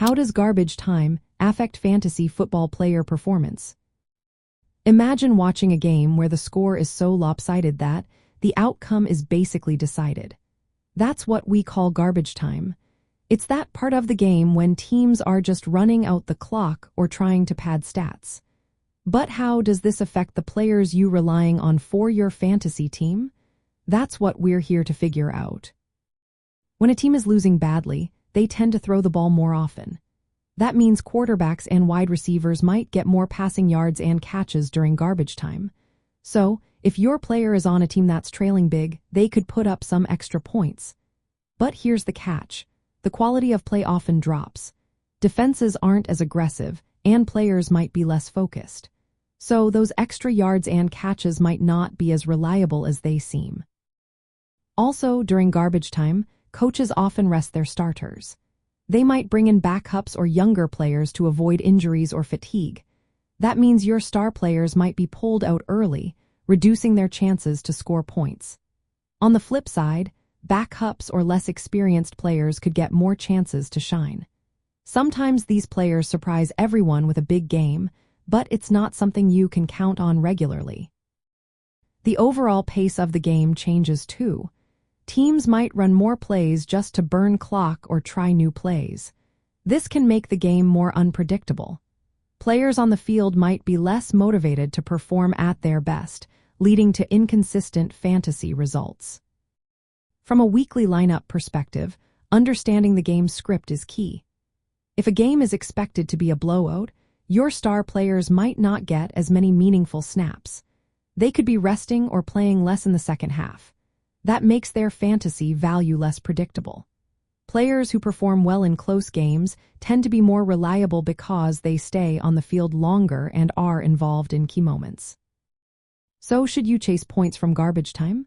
How does garbage time affect fantasy football player performance? Imagine watching a game where the score is so lopsided that the outcome is basically decided. That's what we call garbage time. It's that part of the game when teams are just running out the clock or trying to pad stats. But how does this affect the players you're relying on for your fantasy team? That's what we're here to figure out. When a team is losing badly, they tend to throw the ball more often. That means quarterbacks and wide receivers might get more passing yards and catches during garbage time. So, if your player is on a team that's trailing big, they could put up some extra points. But here's the catch. The quality of play often drops. Defenses aren't as aggressive, and players might be less focused. So those extra yards and catches might not be as reliable as they seem. Also, during garbage time, coaches often rest their starters. They might bring in backups or younger players to avoid injuries or fatigue. That means your star players might be pulled out early, reducing their chances to score points. On the flip side, backups or less experienced players could get more chances to shine. Sometimes these players surprise everyone with a big game, but it's not something you can count on regularly. The overall pace of the game changes too. Teams might run more plays just to burn clock or try new plays. This can make the game more unpredictable. Players on the field might be less motivated to perform at their best, leading to inconsistent fantasy results. From a weekly lineup perspective, understanding the game's script is key. If a game is expected to be a blowout, your star players might not get as many meaningful snaps. They could be resting or playing less in the second half. That makes their fantasy value less predictable. Players who perform well in close games tend to be more reliable because they stay on the field longer and are involved in key moments. So, should you chase points from garbage time?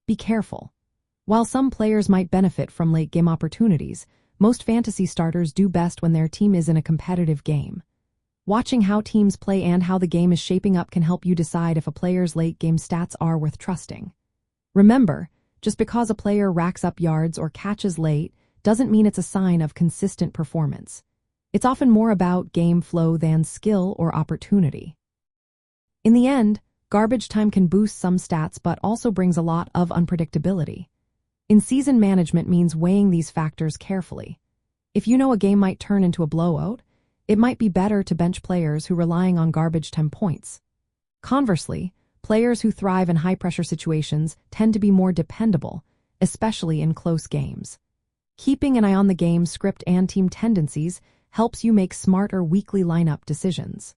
Be careful. While some players might benefit from late-game opportunities, most fantasy starters do best when their team is in a competitive game. Watching how teams play and how the game is shaping up can help you decide if a player's late-game stats are worth trusting. Remember, just because a player racks up yards or catches late doesn't mean it's a sign of consistent performance. It's often more about game flow than skill or opportunity. In the end, garbage time can boost some stats but also brings a lot of unpredictability. In-season management means weighing these factors carefully. If you know a game might turn into a blowout, it might be better to bench players who are relying on garbage time points. Conversely, players who thrive in high-pressure situations tend to be more dependable, especially in close games. Keeping an eye on the game script and team tendencies helps you make smarter weekly lineup decisions.